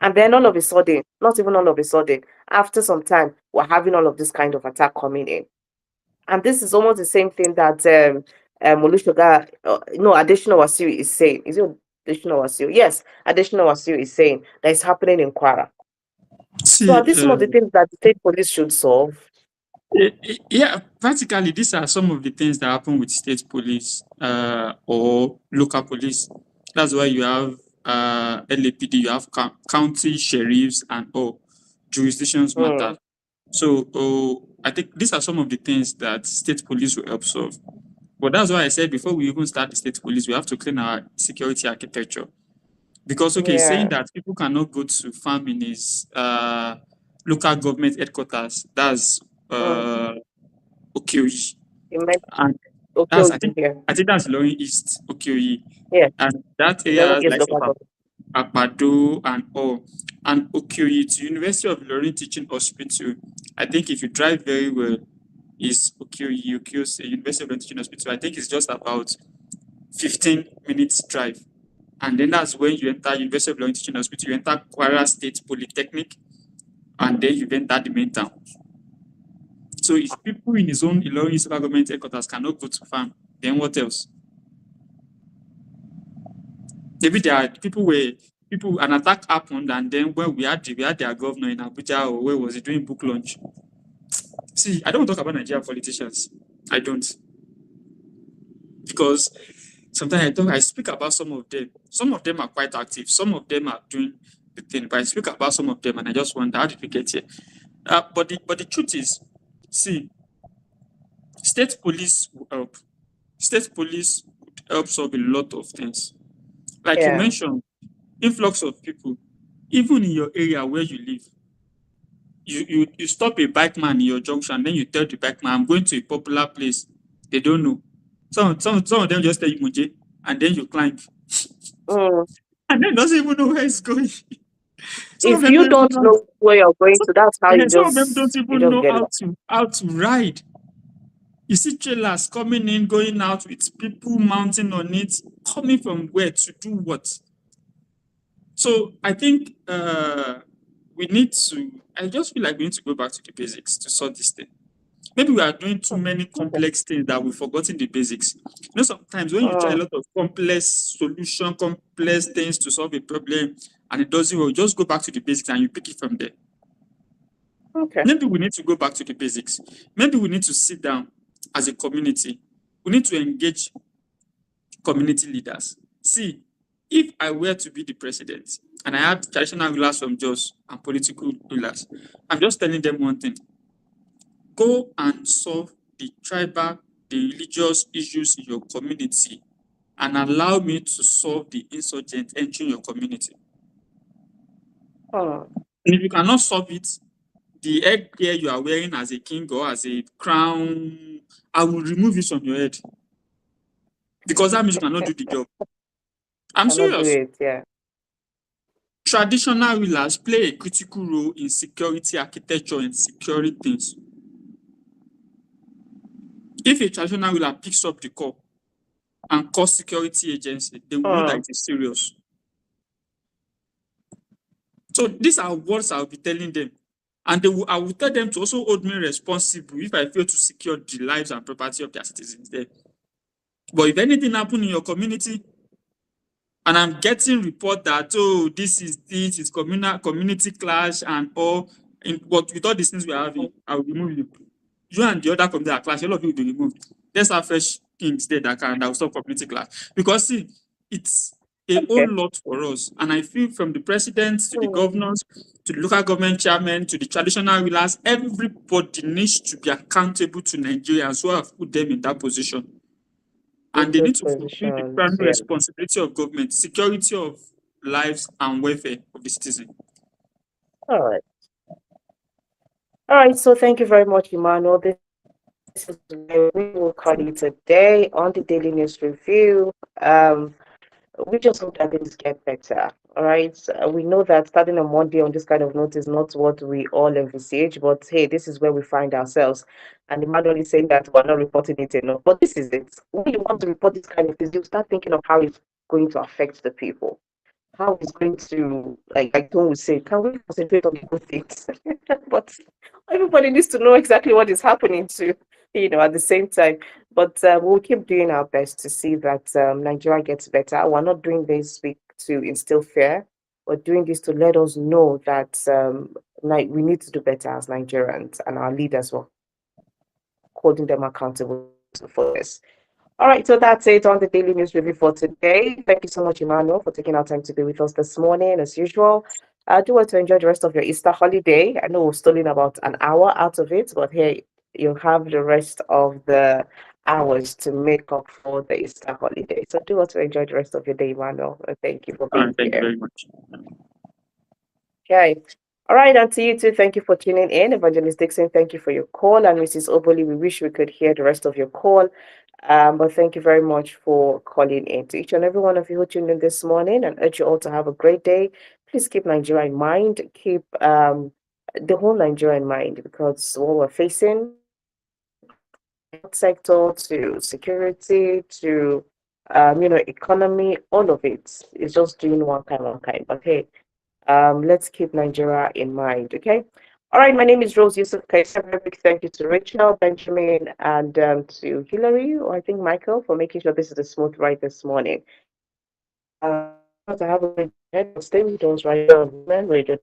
And then all of a sudden, not even all of a sudden, after some time, we're having all of this kind of attack coming in. And this is almost the same thing that Molushoga, no, Additional Wasiu is saying. Is it Additional Wasiu? Yes, Additional Wasiu is saying that is happening in Kwara. So See, are these some of the things that the state police should solve? yeah, practically, these are some of the things that happen with state police or local police. That's why you have LAPD, you have county sheriffs, and all jurisdictions matter. So I think these are some of the things that state police will help solve. But that's why I said before we even start the state police, we have to clean our security architecture. Because, saying that people cannot go to farm in his local government headquarters, that's Okeoyi. You meant And okay, that's, yeah. I think that's Lorin East, Okeoyi. Yeah, And that area Ilorin has is like local government. Apado and all. And Okeoyi to University of Lorin Teaching Hospital, I think if you drive very well, is Okeoyi, University of Lorin Teaching Hospital. I think it's just about 15 minutes drive. And then that's when you enter University of Lorin Teaching Hospital, you enter Kwara State Polytechnic, and then you enter the main town. So if people in his own Ilorin local government headquarters cannot go to farm, then what else? Maybe there are an attack happened, and then when we had their governor in Abuja, or where was he doing book launch? See, I don't talk about Nigerian politicians. I don't. Because sometimes I speak about some of them. Some of them are quite active. Some of them are doing the thing. But I speak about some of them and I just wonder, how did we get here? But the truth is, see, state police will help. State police would help solve a lot of things. Like you mentioned, influx of people, even in your area where you live. You stop a bike man in your junction, then you tell the bike man, I'm going to a popular place. They don't know. Some of them just tell you Muje, and then you climb. And then doesn't even know where it's going. If you don't know where you're going to, that's how you some of just them don't even know get how to ride. You see trailers coming in, going out with people mounting on it, coming from where to do what? So I think I just feel like we need to go back to the basics to sort this thing. Maybe we are doing too many Okay. complex things that we've forgotten the basics. Sometimes when you try a lot of complex solution, complex things to solve a problem, and it doesn't work, just go back to the basics and you pick it from there. Okay. Maybe we need to go back to the basics. Maybe we need to sit down as a community. We need to engage community leaders. See, if I were to be the president and I had traditional rulers from Jos and political rulers, I'm just telling them one thing: go and solve the tribal, the religious issues in your community, and allow me to solve the insurgent entering your community. Hmm. And if you cannot solve it, the headgear you are wearing as a king or as a crown, I will remove it from your head because that means you cannot do the job. I'm Cannot do serious. it. Yeah. Traditional rulers play a critical role in security architecture and securing things. If a traditional ruler picks up the call and calls security agency, they will know that it is serious. So these are words I'll be telling them. And I will tell them to also hold me responsible if I fail to secure the lives and property of their citizens there. But if anything happens in your community, and I'm getting report that, oh, this is community clash and all, but with all these things we are having, I will remove you. You and the other community are clash, all of you will be removed. Let's have fresh kings there that will stop community clash. Because see, it's a whole Okay. lot for us. And I feel from the president to the Hmm. governors, to the local government chairman, to the traditional rulers, everybody needs to be accountable to Nigerians who have put them in that position. And In they need those to fulfill the positions. primary Yeah. responsibility of government, security of lives and welfare of the citizen. All right. All right. So thank you very much, Emmanuel. This is where we will call you today on the Daily News Review. We just hope that things get better. All right. We know that starting on Monday on this kind of note is not what we all envisage, but hey, this is where we find ourselves. And Emmanuel is saying that we're not reporting it enough. But this is it. When you want to report this kind of things, you start thinking of how it's going to affect the people. How it's going to, like Tom would say, can we concentrate on the good things? But everybody needs to know exactly what is happening to, at the same time. But we'll keep doing our best to see that Nigeria gets better. We're not doing this to instill fear. We're doing this to let us know that we need to do better as Nigerians, and our leaders were holding them accountable for this. All right, so that's it on the Daily News Review for today. Thank you so much, Emmanuel, for taking our time to be with us this morning, as usual. I do want to enjoy the rest of your Easter holiday. I know we've stolen about an hour out of it, but hey, you'll have the rest of the hours to make up for the Easter holiday. So do want to enjoy the rest of your day, Emmanuel. Thank you for All being right, thank you here. very much. Okay. All right, and to you too, thank you for tuning in. Evangelist Dixon, thank you for your call. And Mrs. Oboli, we wish we could hear the rest of your call. But thank you very much for calling in. To each and every one of you who tuned in this morning, and urge you all to have a great day. Please keep Nigeria in mind. Keep the whole Nigeria in mind, because what we're facing, from the health sector to security to economy, all of it is just doing one kind. But hey, let's keep Nigeria in mind, okay? All right, my name is Rose Yusuf Kaisa. Very big thank you to Rachel, Benjamin, and to Hillary, or I think Michael, for making sure this is a smooth ride this morning. To have a great day. Stay with us right here on Women Radio